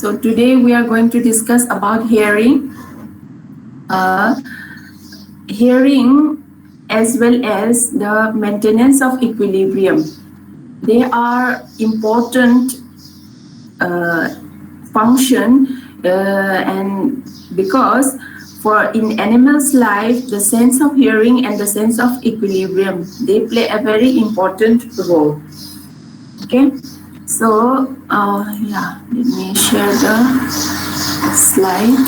So today we are going to discuss about hearing. Hearing as well as the maintenance of equilibrium. They are important function and because for in animals life the sense of hearing and the sense of equilibrium, they play a very important role. Okay, so yeah, let me share the slide.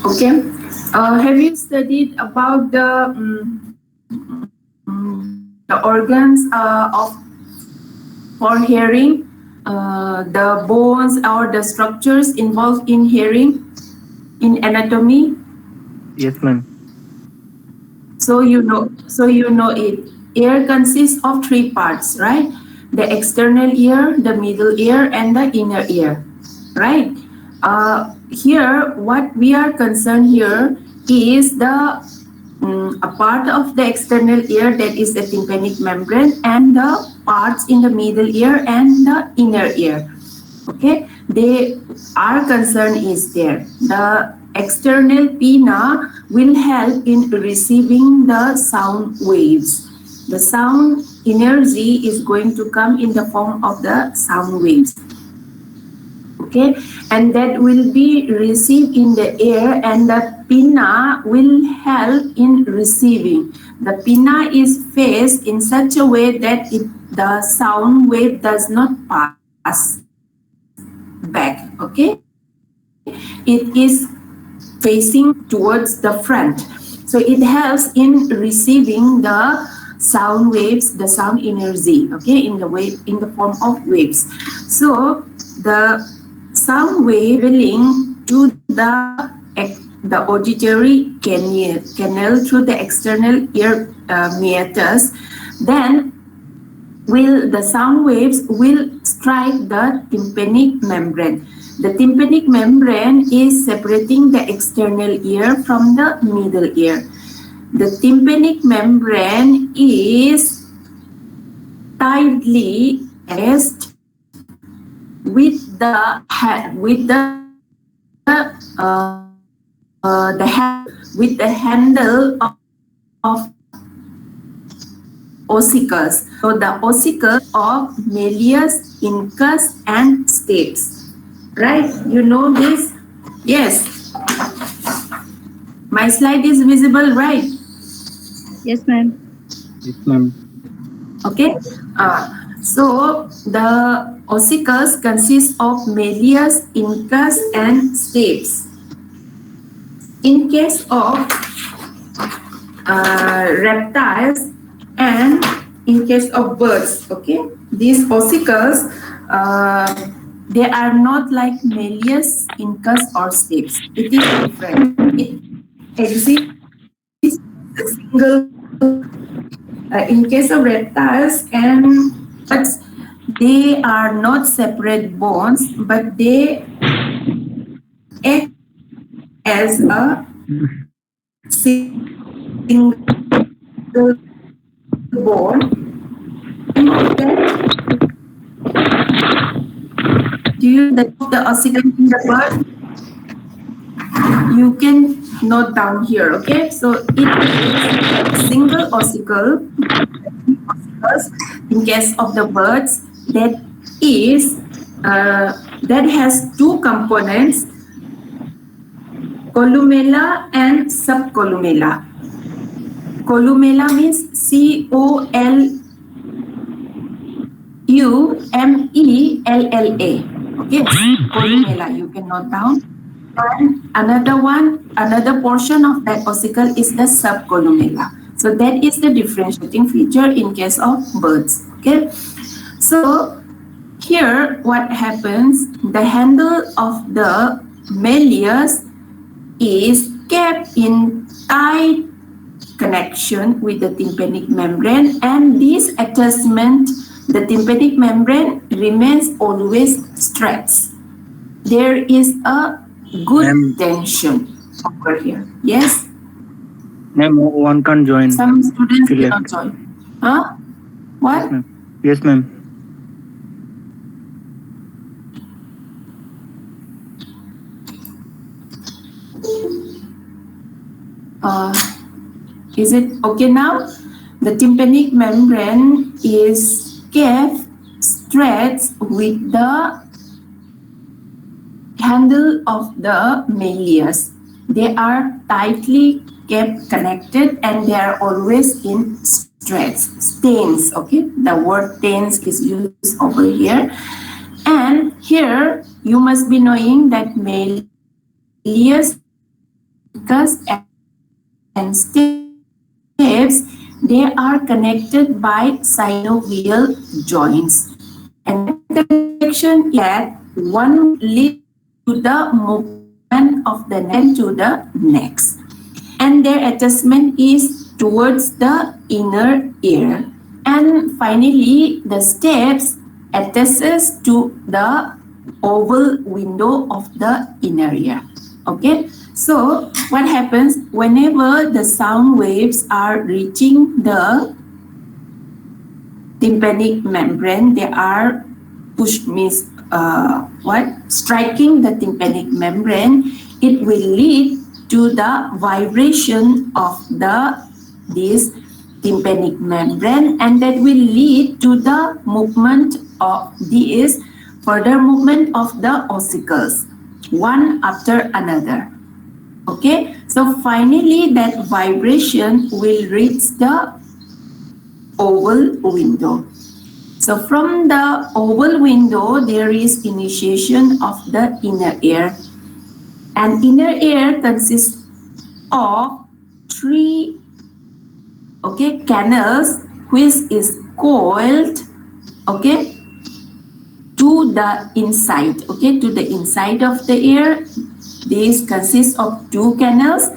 Okay, have you studied about the organs of for hearing, the bones or the structures involved in hearing in anatomy? Yes, ma'am. So you know it. Ear consists of three parts, right? The external ear, the middle ear, and the inner ear, right? Here, what we are concerned here is the a part of the external ear, that is the tympanic membrane, and the parts in the middle ear and the inner ear. Okay, they our concern is there. The external pinna will help in receiving the sound waves. The sound energy is going to come in the form of the sound waves. Okay, and that will be received in the air, and the pinna will help in receiving. The pinna is faced in such a way that the sound wave does not pass back. Okay, it is facing towards the front, so it helps in receiving the sound waves, the sound energy, okay, in the form of waves. So the sound wave traveling to the auditory canal through the external ear meatus, then the sound waves will strike the tympanic membrane. The tympanic membrane is separating the external ear from the middle ear. The tympanic membrane is tightly attached with the handle of ossicles. So the ossicles of malleus, incus, and stapes. Right? You know this? Yes. My slide is visible, right? Yes, ma'am. Yes, ma'am. Okay. So the ossicles consist of malleus, incus, and stapes. In case of reptiles and in case of birds, okay, these ossicles, they are not like malleus, incus, or stapes. It is different. It exists a single. In case of reptiles and birds, they are not separate bones, but they act as a single bone. Do you know the ossicle in the bird? You can note down here, okay? So it is a single ossicle in case of the birds that is that has two components, columella and subcolumella. Columella means COLUMELLA. Okay, columella, you can note down. And another portion of that ossicle is the subcolumella. So that is the differentiating feature in case of birds. Okay, so here what happens, the handle of the malleus is kept in tight connection with the tympanic membrane, and this attachment, the tympanic membrane remains always stretched. There is a good Ma'am. tension over here. Yes, Ma'am, one can't join. some students She cannot left. join. Huh? What? Yes, ma'am. Yes, ma'am. Is it okay now? The tympanic membrane is kept stretched with the handle of the malleus. They are tightly kept connected and they are always in stretch. Stance, okay? The word tense is used over here. And here you must be knowing that malleus and steps, they are connected by synovial joints. And the connection is that one leads to the movement of the neck to the next. And their attachment is towards the inner ear. And finally, the steps attaches to the oval window of the inner ear. Okay, so what happens whenever the sound waves are reaching the tympanic membrane, they are pushed, means striking the tympanic membrane, it will lead to the vibration of this tympanic membrane, and that will lead to the movement of this further movement of the ossicles, one after another. Okay, so finally that vibration will reach the oval window. So from the oval window, there is initiation of the inner ear. And inner ear consists of three canals, which is coiled to the inside, to the inside of the ear. This consists of two canals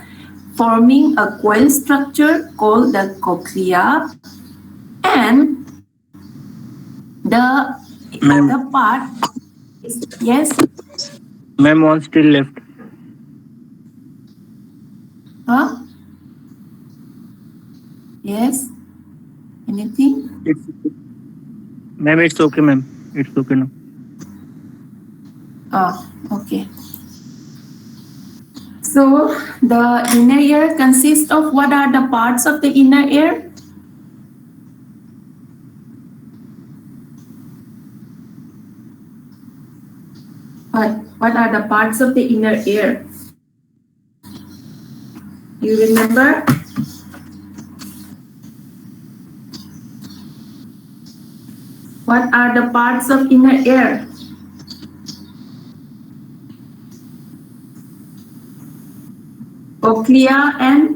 forming a coil structure called the cochlea, and the other part is, yes? Ma'am, one still left. Huh? Yes? Anything? Ma'am, it's okay, ma'am. It's okay now. Oh, okay. So the inner ear consists of, what are the parts of the inner ear? What are the parts of the inner ear? You remember? What are the parts of inner ear? Cochlea and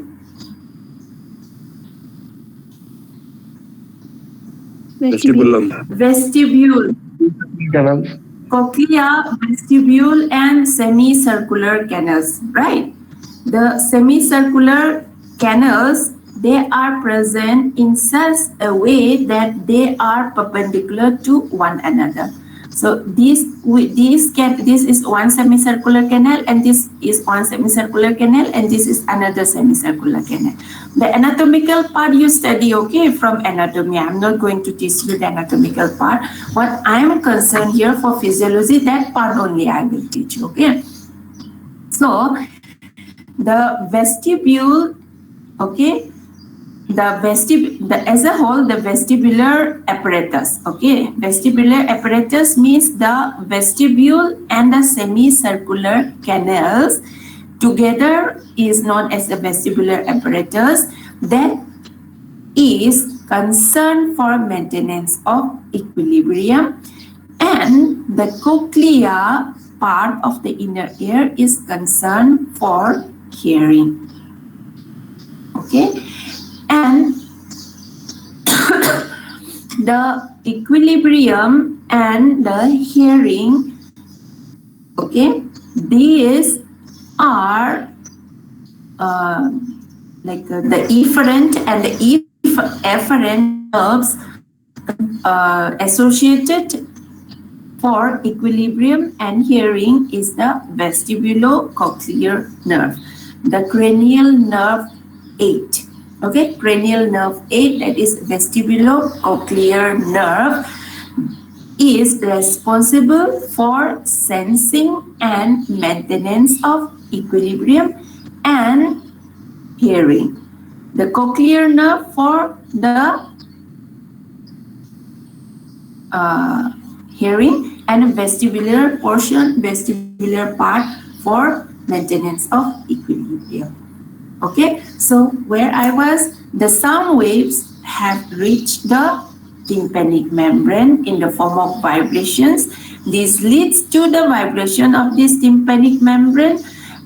vestibule. Cochlea, vestibule, and semicircular canals, right? The semicircular canals, they are present in such a way that they are perpendicular to one another. So this is one semicircular canal, and this is one semicircular canal, and this is another semicircular canal. The anatomical part you study, from anatomy. I'm not going to teach you the anatomical part. What I am concerned here for physiology, that part only I will teach you, So the vestibule, as a whole, the vestibular apparatus, vestibular apparatus means the vestibule and the semicircular canals together is known as the vestibular apparatus, that is concerned for maintenance of equilibrium, and the cochlea part of the inner ear is concerned for hearing. And the equilibrium and the hearing, these are the efferent and the efferent nerves associated for equilibrium and hearing is the vestibulocochlear nerve, the cranial nerve 8. Okay, cranial nerve 8, that is vestibulocochlear nerve, is responsible for sensing and maintenance of equilibrium and hearing. The cochlear nerve for the hearing, and vestibular portion, vestibular part for maintenance of equilibrium. Okay, so where I was, the sound waves have reached the tympanic membrane in the form of vibrations. This leads to the vibration of this tympanic membrane,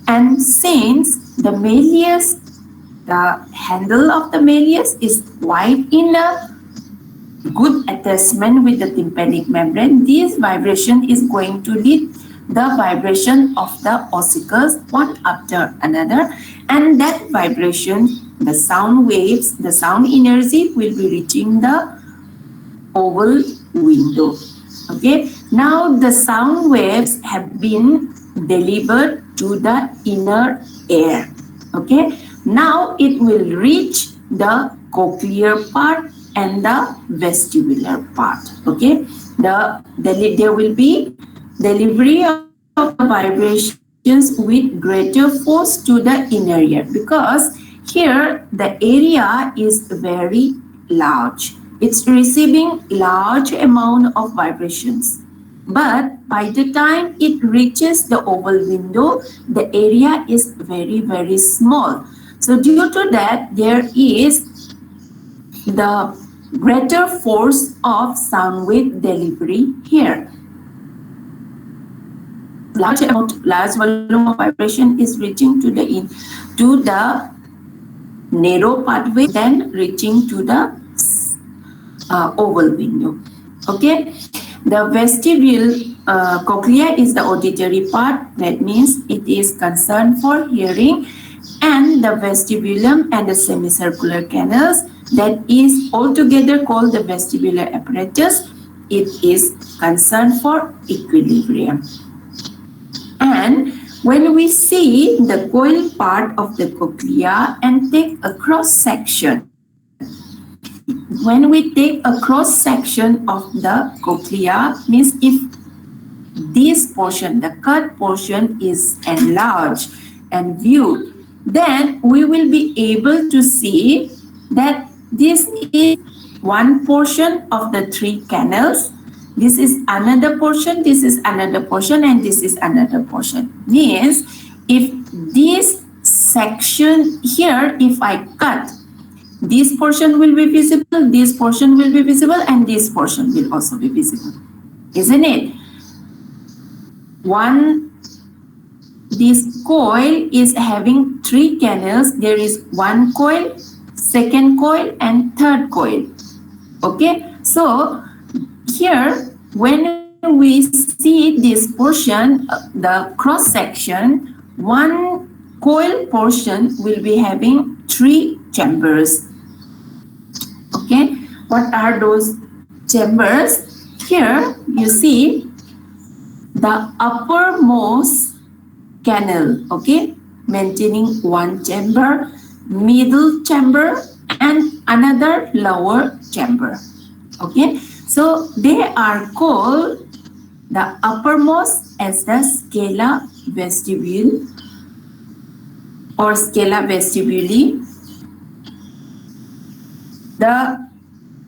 and since the malleus, the handle of the malleus is quite in a good attachment with the tympanic membrane, this vibration is going to lead the vibration of the ossicles one after another, and that vibration, the sound waves, the sound energy will be reaching the oval window. Okay, now the sound waves have been delivered to the inner ear. Okay, now it will reach the cochlear part and the vestibular part. Okay, there will be delivery of the vibrations with greater force to the inner ear, because here the area is very large. It's receiving large amount of vibrations, but by the time it reaches the oval window, the area is very, very small. So due to that, there is the greater force of sound wave delivery here. Large volume of vibration is reaching to the narrow pathway, then reaching to the oval window. Okay, the vestibule cochlea is the auditory part. That means it is concerned for hearing, and the vestibulum and the semicircular canals, that is altogether called the vestibular apparatus. It is concerned for equilibrium. And when we see the coil part of the cochlea and take a cross section, when we take a cross section of the cochlea, means if this portion, the cut portion, is enlarged and viewed, then we will be able to see that this is one portion of the 3 canals. This is another portion, this is another portion, and this is another portion. Means if this section here, if I cut, this portion will be visible, this portion will be visible, and this portion will also be visible. Isn't it? This coil is having 3 canals. There is one coil, second coil, and third coil. Okay, so here when we see this portion, the cross section, one coil portion will be having 3 chambers. Okay, what are those chambers? Here you see the uppermost canal, okay, maintaining one chamber, middle chamber, and another lower chamber. Okay, so they are called the uppermost as the scala vestibule or scala vestibuli, the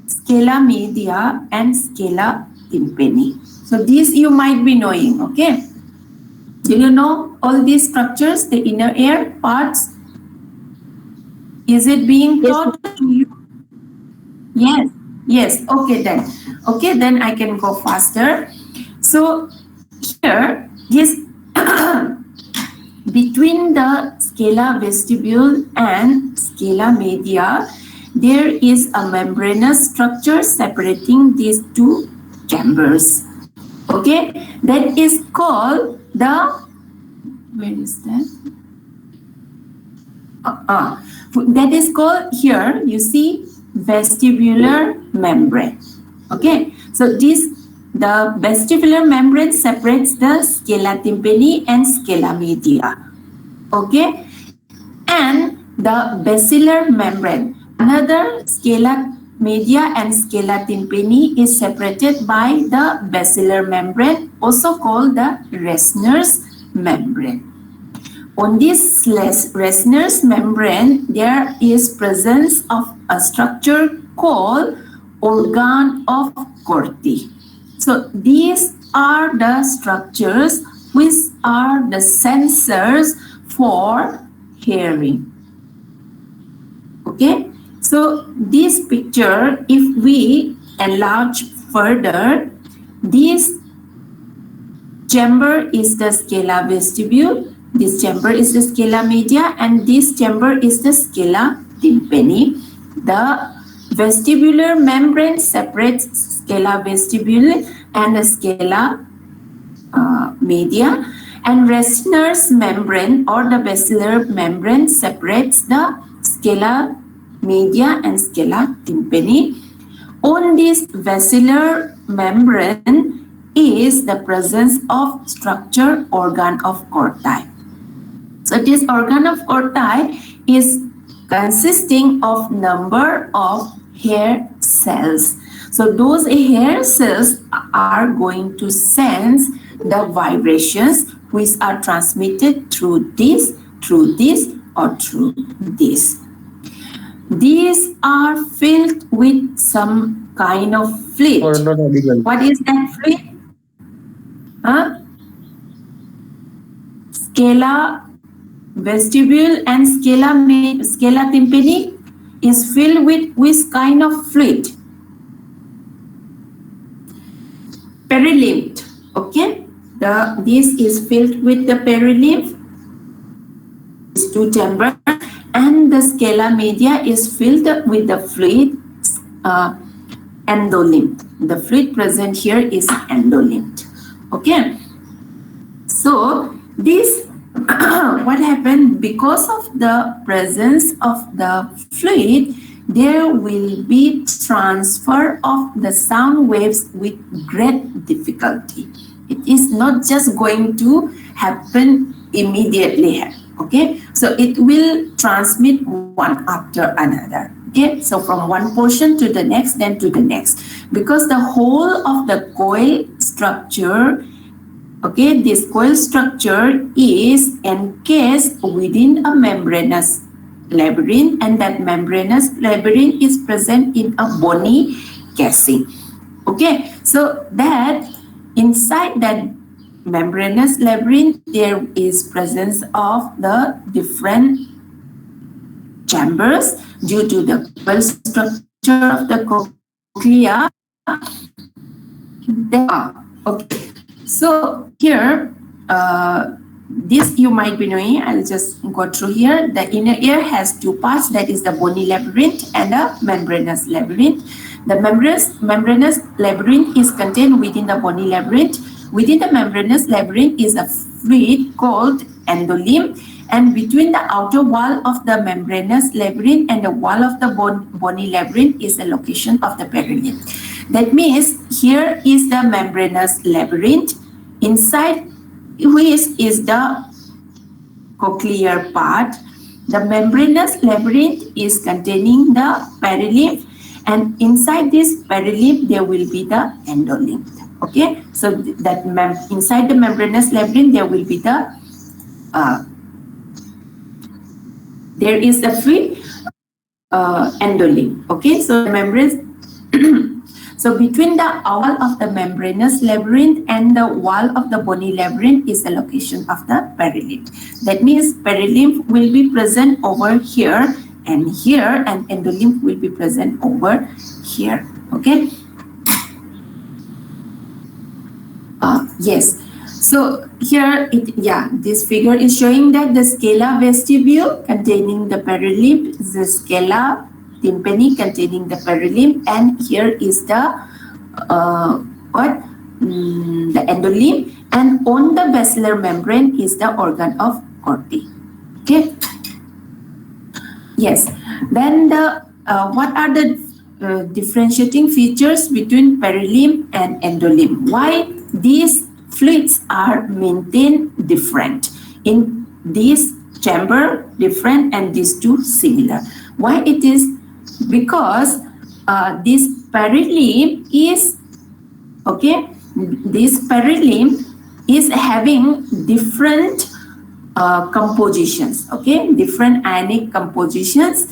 scala media, and scala tympani. So these you might be knowing. Okay, do you know all these structures, the inner ear parts? Is it being taught to you? Yes, yes. Okay then. Okay, then I can go faster. So here, this between the scala vestibule and scala media, there is a membranous structure separating these 2 chambers. Okay, that is called the, where is that? That is called, here you see, vestibular membrane. Okay, so this the vestibular membrane separates the scala tympani and scala media. Okay, and the basilar membrane, another scala media and scala tympani is separated by the basilar membrane, also called the Resner's membrane. On this Resner's membrane, there is presence of a structure called organ of Corti. So these are the structures which are the sensors for hearing. Okay, so this picture, if we enlarge further, this chamber is the scala vestibule, this chamber is the scala media, and this chamber is the scala tympani. The vestibular membrane separates scala vestibule and the scala media, and Resner's membrane or the basilar membrane separates the scala media and scala tympani. On this basilar membrane is the presence of structure organ of Corti. So this organ of Corti is consisting of number of hair cells. So those hair cells are going to sense the vibrations which are transmitted through this, or through this. These are filled with some kind of fluid. What is that fluid? Scala vestibule and scala tympani is filled with which kind of fluid? Perilymph. Okay, this is filled with the perilymph, these two chambers, and the scala media is filled with the fluid endolymph. The fluid present here is endolymph. Okay, so this what happened, because of the presence of the fluid, there will be transfer of the sound waves with great difficulty. It is not just going to happen immediately. Okay, so it will transmit one after another. Okay, so from one portion to the next, then to the next, because the whole of the coil structure, okay, this coil structure is encased within a membranous labyrinth, and that membranous labyrinth is present in a bony casing. Okay, so that inside that membranous labyrinth, there is presence of the different chambers due to the coil structure of the cochlea. Okay, so here, this you might be knowing, I'll just go through here. The inner ear has two parts, that is the bony labyrinth and the membranous labyrinth. The membranous labyrinth is contained within the bony labyrinth. Within the membranous labyrinth is a fluid called endolymph, and between the outer wall of the membranous labyrinth and the wall of the bony labyrinth is the location of the perilymph. That means here is the membranous labyrinth, inside which is the cochlear part. The membranous labyrinth is containing the perilymph, and inside this perilymph there will be the endolymph. Okay, so that inside the membranous labyrinth there will be the there is the free endolymph. Okay, so the membrane so between the wall of the membranous labyrinth and the wall of the bony labyrinth is the location of the perilymph. That means perilymph will be present over here, and endolymph will be present over here. Okay. Yes. So here, this figure is showing that the scala vestibule containing the perilymph, the scala tympani containing the perilymph, and here is the the endolymph, and on the basilar membrane is the organ of Corti. Okay. Yes. Then the what are the differentiating features between perilimb and endolimb. Why these fluids are maintained different in this chamber, different, and these two similar. Why it is? Because this perilimb is this perilimb is having different compositions, different ionic compositions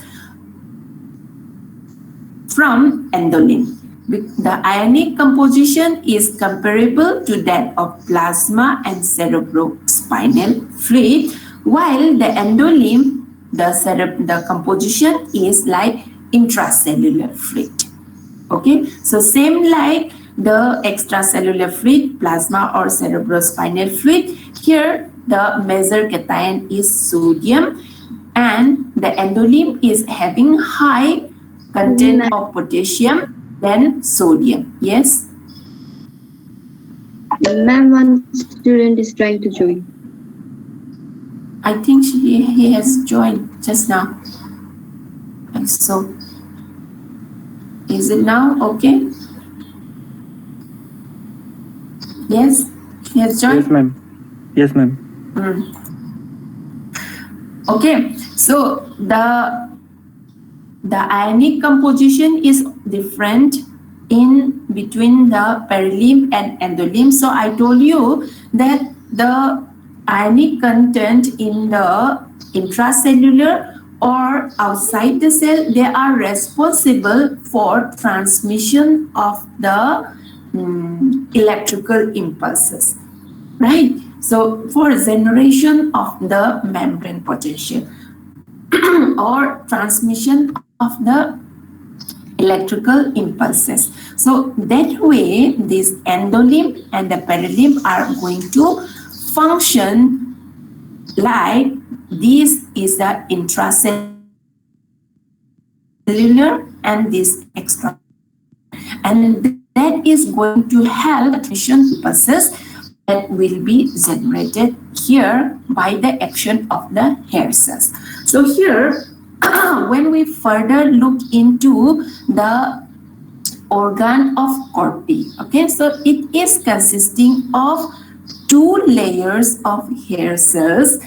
from endolimb. The ionic composition is comparable to that of plasma and cerebrospinal fluid, while the endolimb, the composition is like intracellular fluid. So same like the extracellular fluid, plasma or cerebrospinal fluid, here the major cation is sodium, and the endolimb is having high content of potassium than sodium. Yes? Ma'am, one student is trying to join. I think he has joined just now. So, is it now okay? Yes? He has joined? Yes, ma'am. Yes, ma'am. Okay, so the ionic composition is different in between the perilimb and endolimb. So I told you that the ionic content in the intracellular or outside the cell, they are responsible for transmission of the electrical impulses, right? So for generation of the membrane potential or transmission of the electrical impulses. So that way, this endolimb and the perilimb are going to function like this is the intracellular and this extra. And that is going to help transmission impulses that will be generated here by the action of the hair cells. So here, when we further look into the organ of Corti, so it is consisting of two layers of hair cells.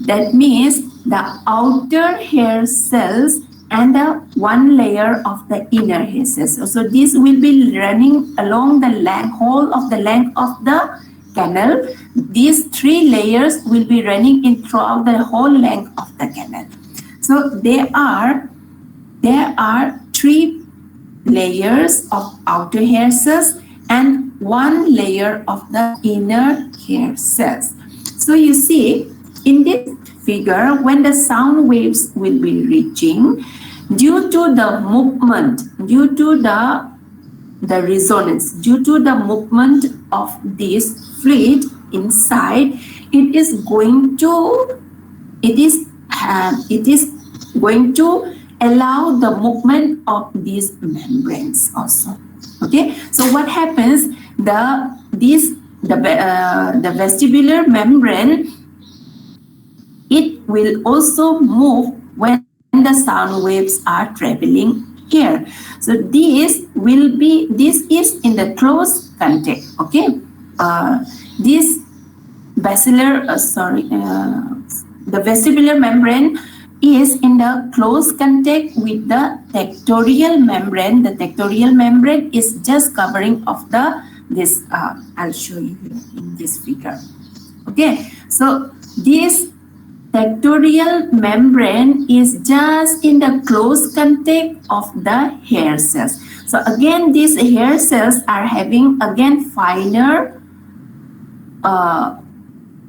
That means the outer hair cells and the one layer of the inner hair cells. So this will be running along the whole of the length of the canal. These three layers will be running in throughout the whole length of the canal. So there are three layers of outer hair cells and one layer of the inner hair cells. So you see in this figure, when the sound waves will be reaching, due to the movement, due to the resonance, due to the movement of this fluid inside, it is going to allow the movement of these membranes also. So what happens? The vestibular membrane, it will also move when the sound waves are traveling here. So this is in the close contact. This the vestibular membrane is in the close contact with the tectorial membrane. The tectorial membrane is just covering of this. I'll show you in this figure. So this tectorial membrane is just in the close contact of the hair cells. So again, these hair cells are having again finer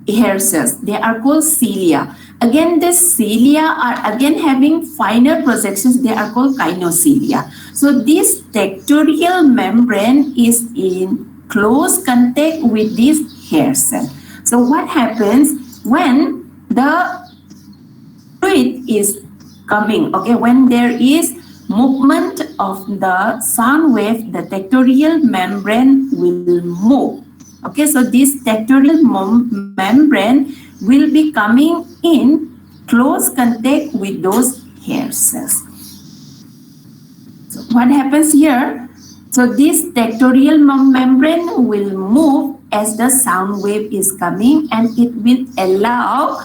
hair cells. They are called cilia. Again, these cilia are again having finer projections. They are called kinocilia. So this tectorial membrane is in close contact with this hair cell. So what happens when the fluid is coming? When there is movement of the sound wave, the tectorial membrane will move. So this tectorial membrane will be coming in close contact with those hair cells. So what happens here? So this tectorial membrane will move as the sound wave is coming, and it will allow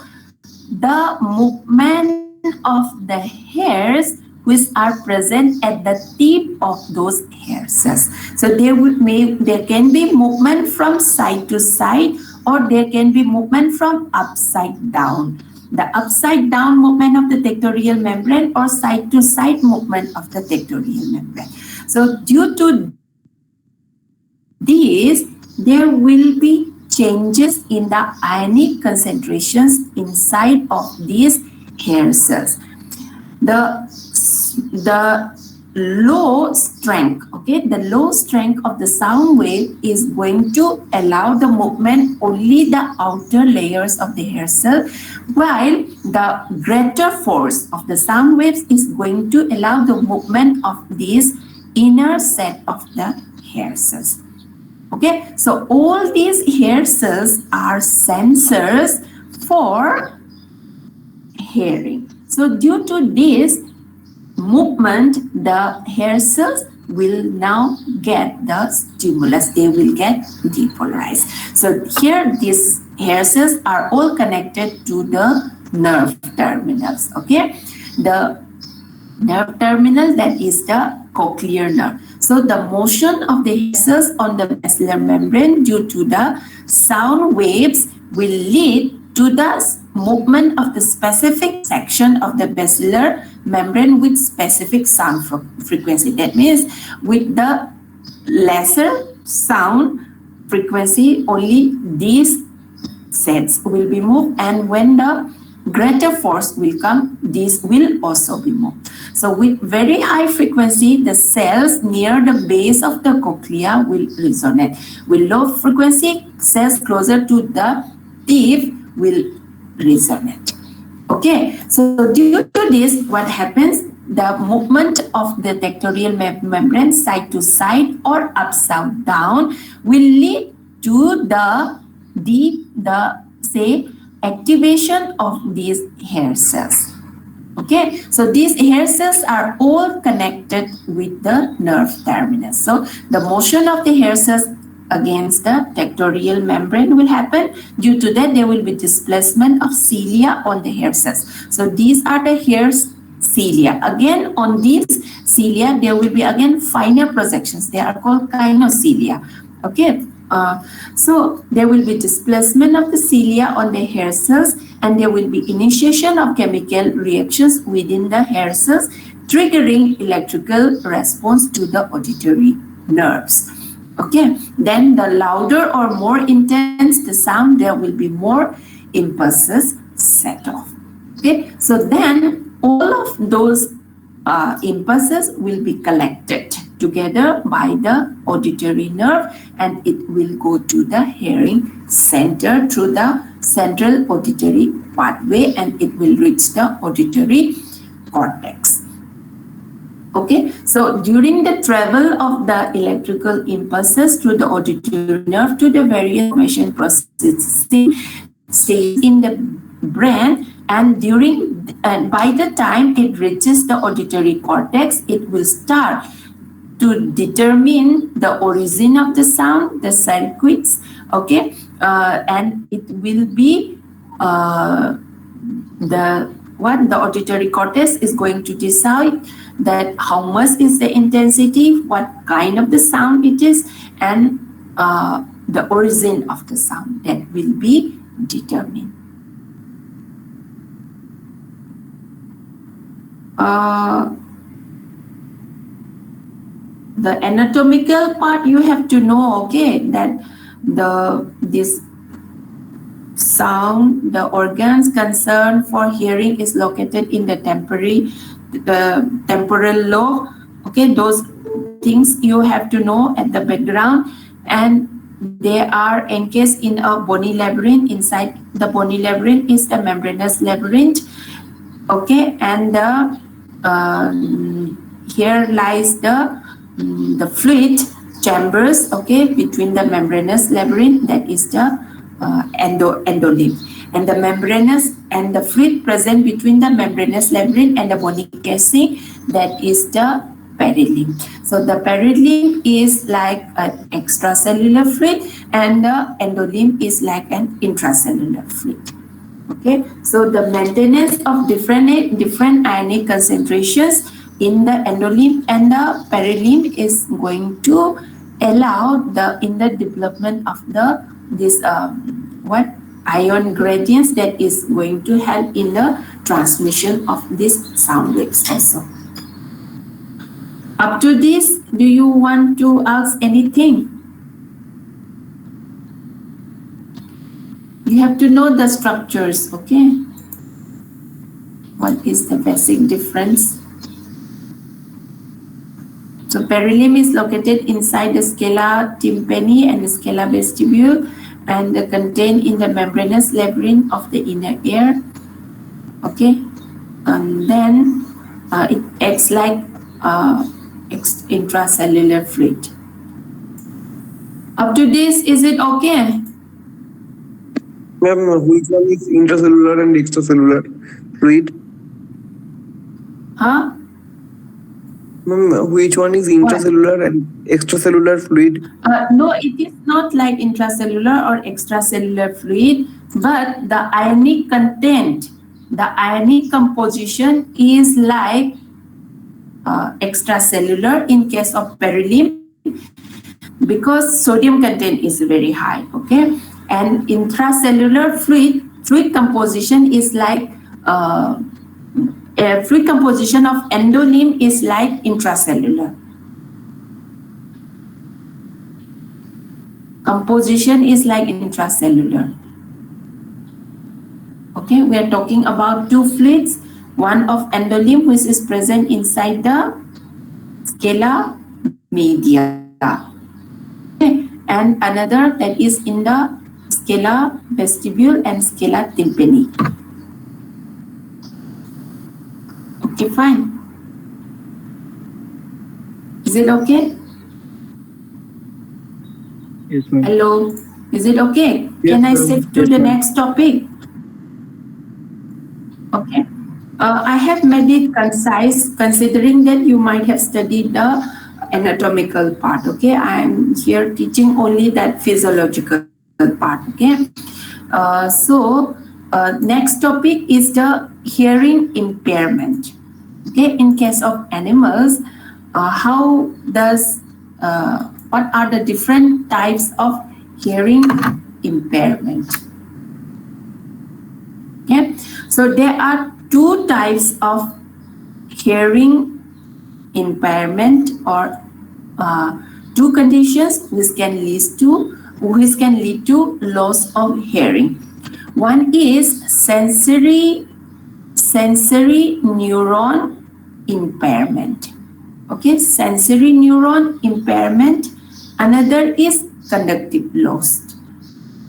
the movement of the hairs which are present at the tip of those hair cells. So there can be movement from side to side, or there can be movement from upside down. The upside down movement of the tectorial membrane, or side to side movement of the tectorial membrane. So due to this, there will be changes in the ionic concentrations inside of these hair cells. The low strength, the low strength of the sound wave is going to allow the movement only the outer layers of the hair cell, while the greater force of the sound waves is going to allow the movement of this inner set of the hair cells. Okay, so all these hair cells are sensors for hearing. So due to this movement, the hair cells will now get the stimulus. They will get depolarized. So here these hair cells are all connected to the nerve terminals. Okay, the nerve terminal, that is the cochlear nerve. So the motion of the hair cells on the basilar membrane due to the sound waves will lead to the movement of the specific section of the basilar membrane with specific sound frequency. That means with the lesser sound frequency, only these sets will be moved, and when the greater force will come, this will also be moved. So with very high frequency, the cells near the base of the cochlea will resonate. With low frequency, cells closer to the tip will resonate. Okay, so due to this, what happens? The movement of the tectorial membrane side to side or upside down will lead to the activation of these hair cells. Okay, so these hair cells are all connected with the nerve terminus. So the motion of the hair cells against the tectorial membrane will happen. Due to that, there will be displacement of cilia on the hair cells. So these are the hair cilia. Again, on these cilia, there will be again finer projections. They are called kinocilia. Okay. So there will be displacement of the cilia on the hair cells, and there will be initiation of chemical reactions within the hair cells, triggering electrical response to the auditory nerves. Okay, then the louder or more intense the sound, there will be more impulses set off. Okay, so then all of those impulses will be collected together by the auditory nerve, and it will go to the hearing center through the central auditory pathway, and it will reach the auditory cortex. Okay, so during the travel of the electrical impulses through the auditory nerve to the various information processing stages in the brain, and by the time it reaches the auditory cortex, it will start to determine the origin of the sound, the circuits, okay, and it will be the auditory cortex is going to decide that how much is the intensity, what kind of the sound it is, and the origin of the sound that will be determined. The anatomical part you have to know, okay, that this sound, the organs concerned for hearing is located in the temporal lobe. Okay, those things you have to know at the background, and they are encased in a bony labyrinth. Inside the bony labyrinth is the membranous labyrinth. Okay, and here lies the fluid chambers, okay, between the membranous labyrinth, that is the endolymph, and the membranous and the fluid present between the membranous labyrinth and the bony casing, that is the perilimb. So the perilimb is like an extracellular fluid and the endolimb is like an intracellular fluid. Okay, so the maintenance of different ionic concentrations in the endolimb and the perilimb is going to allow in the development of this ion gradients that is going to help in the transmission of these sound waves also. Up to this, do you want to ask anything? You have to know the structures, okay? What is the basic difference? So perilimb is located inside the scala tympani and the scala vestibule and contained in the membranous labyrinth of the inner ear, okay? And then it acts like intracellular fluid. Up to this, is it okay? Ma'am, which one is intracellular and extracellular fluid? Huh? Ma'am, which one is intracellular and extracellular fluid? No, it is not like intracellular or extracellular fluid, but the ionic content, the ionic composition is like extracellular in case of perilimb because sodium content is very high, okay? And intracellular fluid composition is like fluid composition of endolimb is like intracellular. Composition is like intracellular. Okay, we are talking about two fluids, one of endolimb which is present inside the scala media, okay, and another that is in the scala vestibule and scala tympani. Okay, fine. Is it okay? Yes, ma'am. Hello, is it okay? Yes, Can I ma'am. shift to Yes, the ma'am. next topic? Okay. I have made it concise considering that you might have studied the anatomical part, okay? I am here teaching only that physiological part, okay? Next topic is the hearing impairment, okay? In case of animals, what are the different types of hearing impairment? Okay, so there are two types of hearing impairment or two conditions which can lead to loss of hearing. One is sensory neuron impairment. Okay, sensory neuron impairment. Another is conductive loss.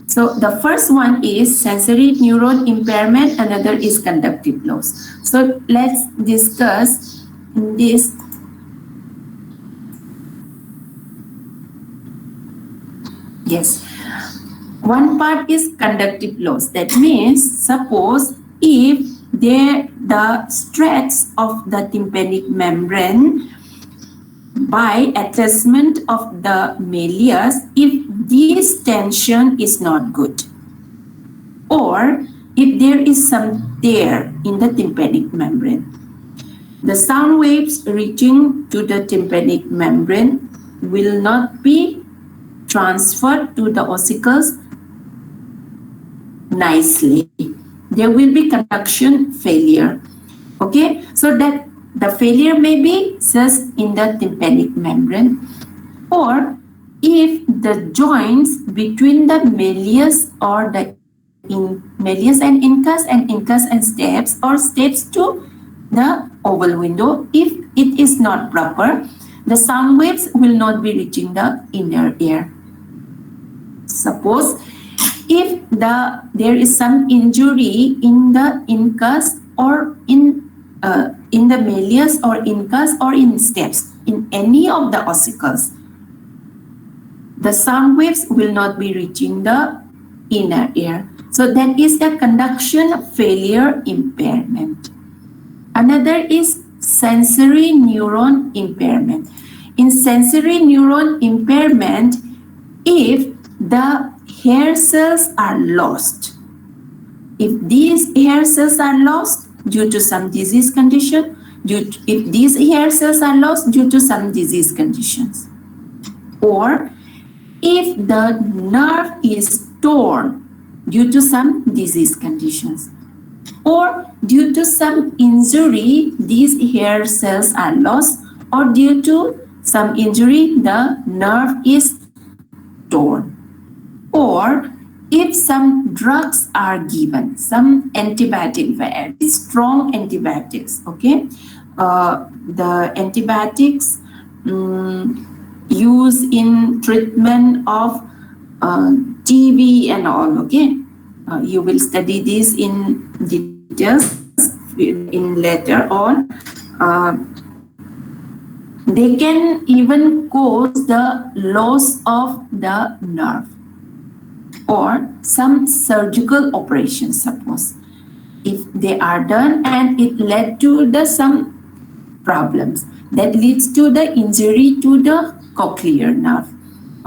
So the first one is sensory neuron impairment, another is conductive loss. So let's discuss this. Yes. One part is conductive loss. That means suppose if the stretch of the tympanic membrane by attachment of the malleus, if this tension is not good, or if there is some tear in the tympanic membrane, the sound waves reaching to the tympanic membrane will not be transferred to the ossicles nicely. There will be conduction failure. Okay, so that the failure may be just in the tympanic membrane, or if the joints between the malleus or the malleus and incus and steps or steps to the oval window, if it is not proper, the sound waves will not be reaching the inner ear. Suppose if there is some injury in the incus or in the malleus or incus or in steps, in any of the ossicles, the sound waves will not be reaching the inner ear. So that is the conduction failure impairment. Another is sensory neuron impairment. In sensory neuron impairment, if the hair cells are lost, if these hair cells are lost due to some disease condition, if these hair cells are lost due to some disease conditions, or if the nerve is torn due to some disease conditions, or due to some injury, these hair cells are lost, or due to some injury, the nerve is torn, or if some drugs are given, some antibiotic, very strong antibiotics, okay, the antibiotics used in treatment of TB and all, okay. You will study this in details in later on. They can even cause the loss of the nerve, or some surgical operation, suppose if they are done and it led to the some problems that leads to the injury to the cochlear nerve.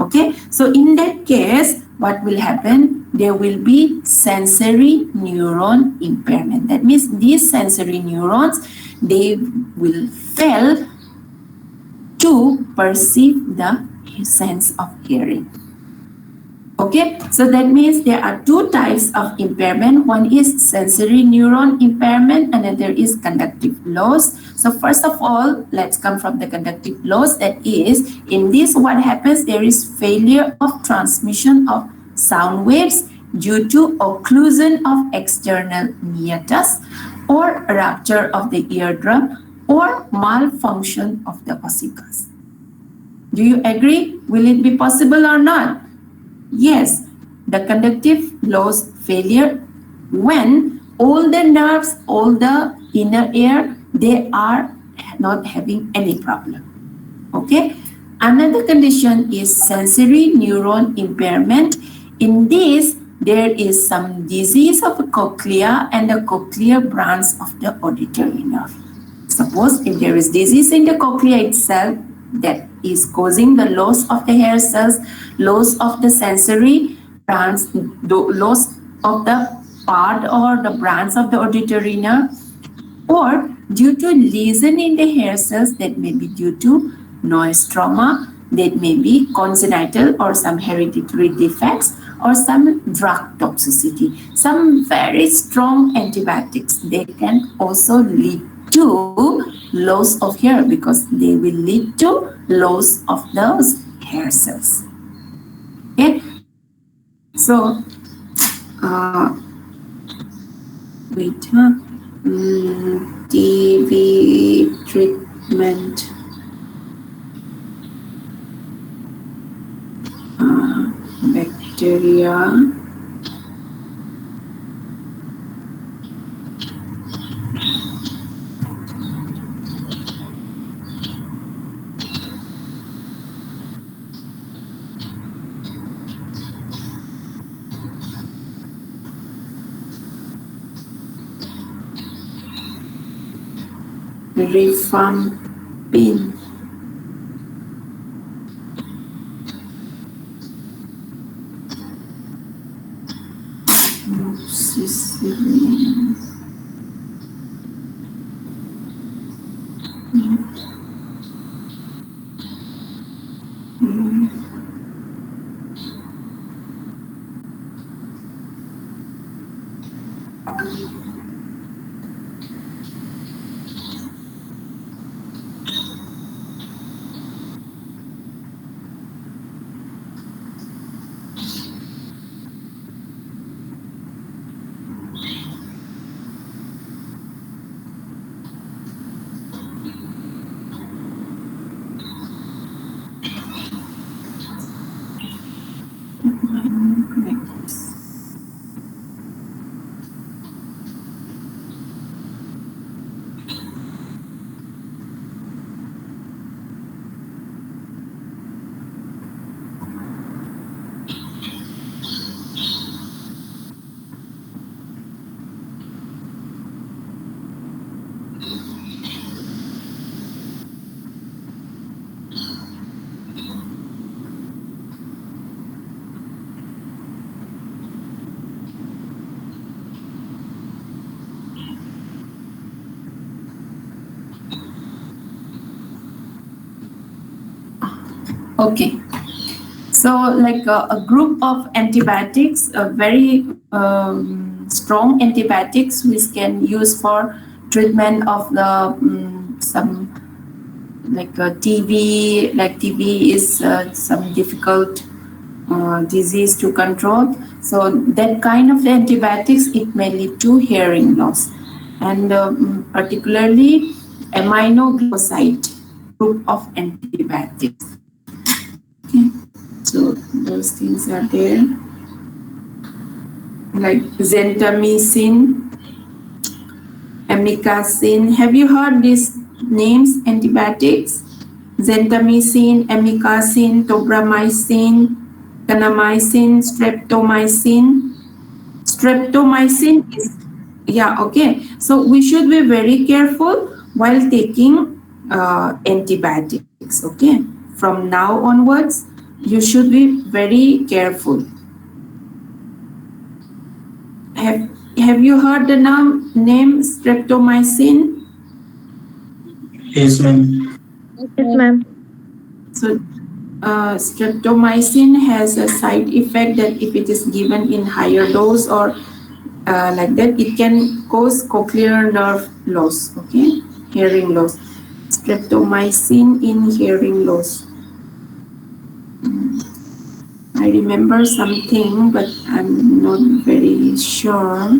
Okay, so in that case, what will happen? There will be sensory neuron impairment. That means these sensory neurons, they will fail to perceive the sense of hearing. Okay, so that means there are two types of impairment. One is sensory neuron impairment, another is conductive loss. So first of all, let's come from the conductive loss. That is, in this what happens, there is failure of transmission of sound waves due to occlusion of external meatus, or rupture of the eardrum, or malfunction of the ossicles. Do you agree? Will it be possible or not? Yes, the conductive loss failure, when all the nerves, all the inner ear, they are not having any problem. Okay. Another condition is sensory neuron impairment. In this, there is some disease of the cochlea and the cochlear branch of the auditory nerve. Suppose if there is disease in the cochlea itself, that is causing the loss of the hair cells, loss of the sensory branch, loss of the part or the branch of the auditory nerve, or due to lesion in the hair cells, that may be due to noise trauma, that may be congenital or some hereditary defects, or some drug toxicity. Some very strong antibiotics, they can also lead to loss of hair, because they will lead to loss of those hair cells. Okay, so TB treatment, bacteria, rifampin, amoxicillin, Okay. So, like a group of antibiotics, very strong antibiotics, which can use for treatment of the some like TB. Like TB is some difficult disease to control. So that kind of antibiotics, it may lead to hearing loss, and particularly aminoglycoside group of antibiotics. Okay. So those things are there, like gentamicin, amikacin. Have you heard these names, antibiotics? Gentamicin, amikacin, tobramycin, kanamycin, streptomycin. Streptomycin is, yeah, okay. So we should be very careful while taking antibiotics, okay? From now onwards, you should be very careful. Have you heard the name streptomycin? Yes, ma'am. Yes, ma'am. So streptomycin has a side effect that if it is given in higher dose or like that, it can cause cochlear nerve loss, okay? Hearing loss. Streptomycin in hearing loss. I remember something, but I'm not very sure.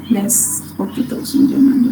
Less oxytocin demand.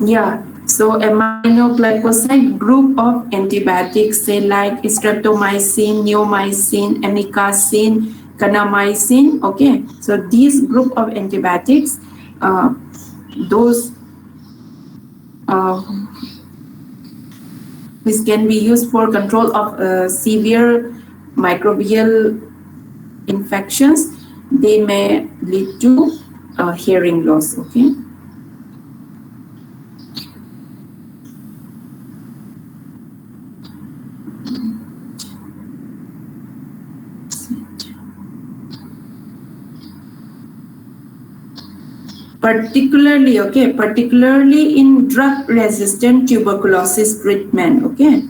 Yeah, so aminoglycoside group of antibiotics, say like streptomycin, neomycin, amikacin, kanamycin. Okay, so these group of antibiotics, those which can be used for control of severe microbial infections, they may lead to hearing loss. Okay. Particularly in drug resistant tuberculosis treatment, okay,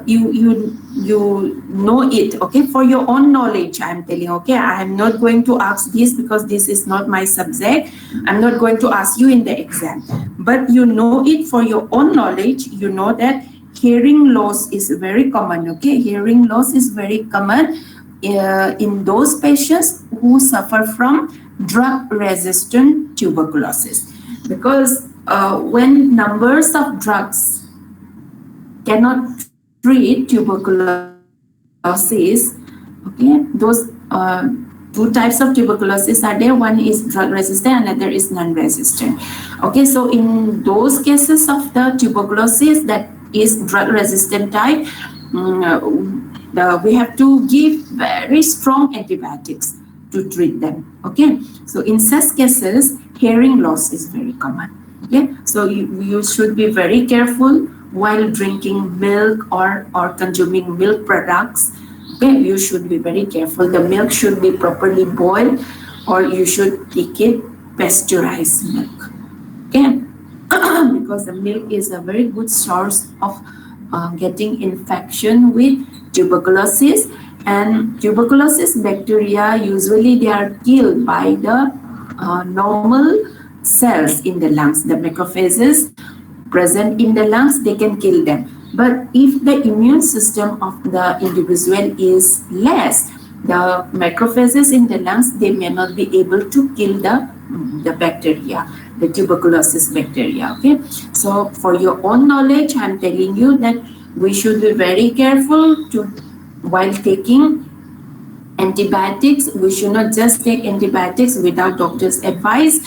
you know it, okay, for your own knowledge I'm telling, okay, I am not going to ask this because this is not my subject. I'm not going to ask you in the exam, but you know it for your own knowledge. You know that hearing loss is very common, okay, hearing loss is very common in those patients who suffer from drug resistant tuberculosis, because when numbers of drugs cannot treat tuberculosis, okay, those two types of tuberculosis are there. One is drug resistant, another is non-resistant. Okay, so in those cases of the tuberculosis that is drug resistant type, we have to give very strong antibiotics to treat them. Okay, so in such cases, hearing loss is very common. Okay, so you should be very careful while drinking milk or consuming milk products. Okay, you should be very careful. The milk should be properly boiled, or you should take it pasteurized milk. Okay, because the milk is a very good source of getting infection with tuberculosis. And tuberculosis bacteria, usually they are killed by the normal cells in the lungs, the macrophages present in the lungs, they can kill them. But if the immune system of the individual is less, the macrophages in the lungs, they may not be able to kill the bacteria, the tuberculosis bacteria. Okay, so for your own knowledge, I'm telling you that we should be very careful while taking antibiotics. We should not just take antibiotics without doctor's advice,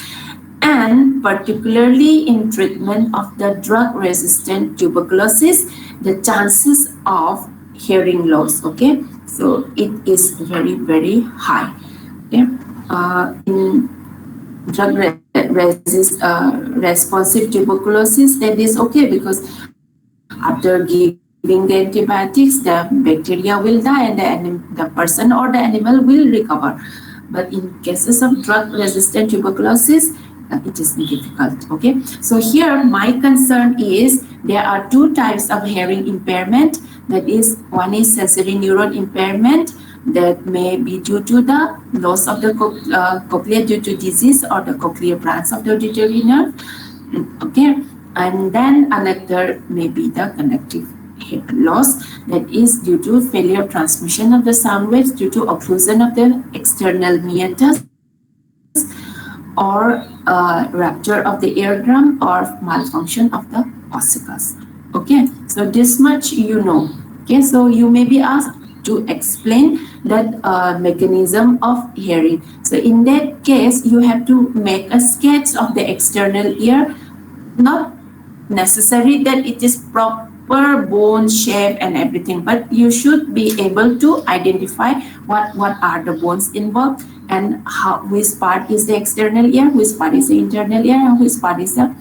and particularly in treatment of the drug resistant tuberculosis, the chances of hearing loss, okay, so it is very, very high. Okay, in drug responsive tuberculosis, that is okay, because after giving the antibiotics, the bacteria will die and the person or the animal will recover. But in cases of drug-resistant tuberculosis, it is difficult. Okay, so here my concern is there are two types of hearing impairment. That is, one is sensory neuron impairment that may be due to the loss of the cochlea due to disease or the cochlear branch of the auditory nerve. Okay, and then another may be the conductive loss, that is due to failure of transmission of the sound waves due to occlusion of the external meatus or rupture of the eardrum or malfunction of the ossicles. Okay, so this much you know. Okay, so you may be asked to explain that mechanism of hearing. So in that case, you have to make a sketch of the external ear, not necessary that it is proper bone shape and everything, but you should be able to identify what are the bones involved and which part is the external ear, which part is the internal ear, and which part is the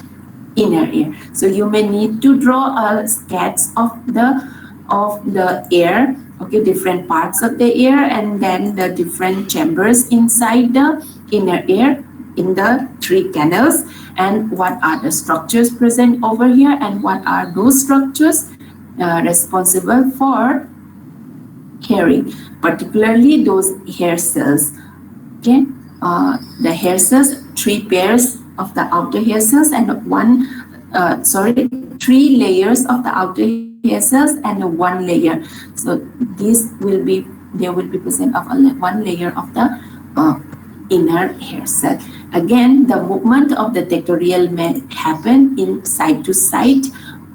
inner ear. So you may need to draw a sketch of the ear, okay, different parts of the ear, and then the different chambers inside the inner ear in the three canals, and what are the structures present over here, and what are those structures responsible for hearing, particularly those hair cells. Okay, the hair cells, three pairs of the outer hair cells and three layers of the outer hair cells and one layer. So they will be present of one layer of the inner hair cell. Again, the movement of the tectorial may happen in side to side.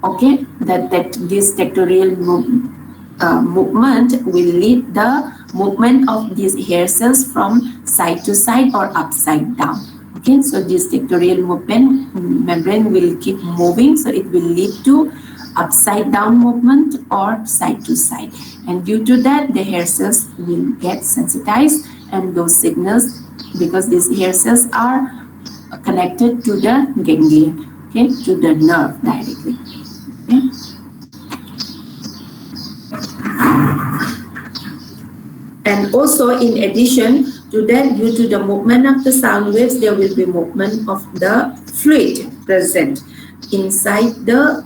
Okay, this tectorial movement will lead the movement of these hair cells from side to side or upside down. Okay, so this tectorial movement membrane will keep moving, so it will lead to upside down movement or side to side, and due to that the hair cells will get sensitized, and those signals, because these hair cells are connected to the ganglion, okay, to the nerve directly. Okay. And also, in addition to that, due to the movement of the sound waves, there will be movement of the fluid present inside the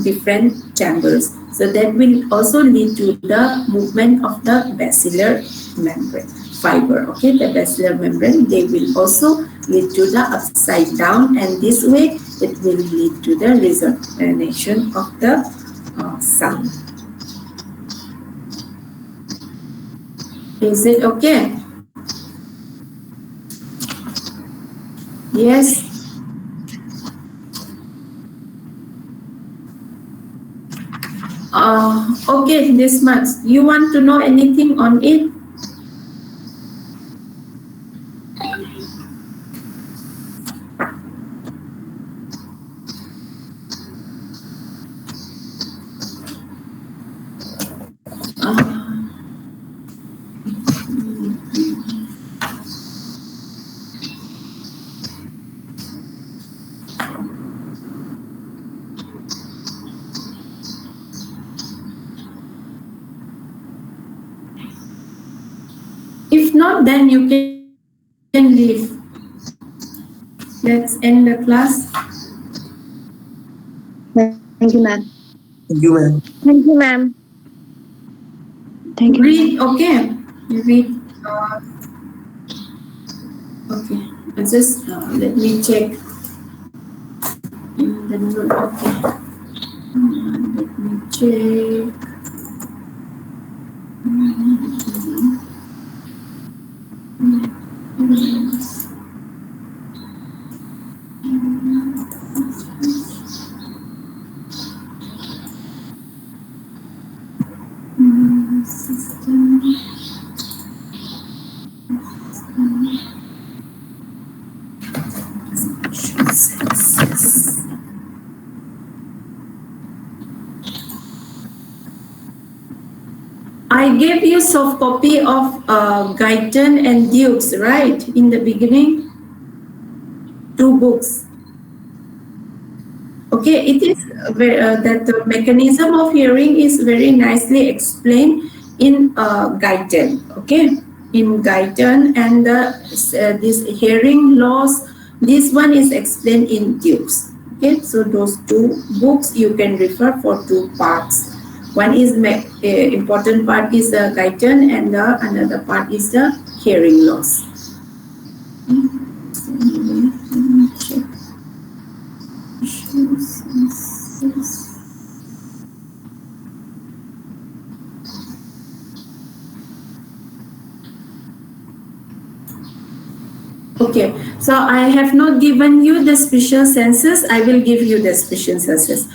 different chambers. So that will also lead to the movement of the basilar membrane fiber. Okay, the basilar membrane, they will also lead to the upside down, and this way it will lead to the resonation of the sound. Is it okay? Yes. Okay, this much. You want to know anything on it? If not, then you can leave. Let's end the class. Thank you, ma'am. Thank you, ma'am. Thank you, ma'am. Thank you. Read, okay. You read. Okay. Just let me check. Okay. Let me check. I gave you soft copy of Guyton and Dukes, right, in the beginning? 2 books. Okay, it is that the mechanism of hearing is very nicely explained in Guyton. Okay, in Guyton, and this hearing loss, this one is explained in Dukes. Okay, so those 2 books you can refer for 2 parts. One is important part is the Guyton, and the another part is the hearing loss. So, let me check. Okay, so I have not given you the special senses. I will give you the special senses.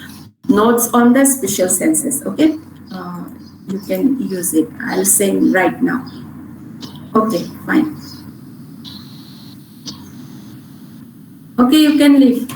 Notes on the special senses. Okay, you can use it. I'll send right now. Okay, fine. Okay, you can leave.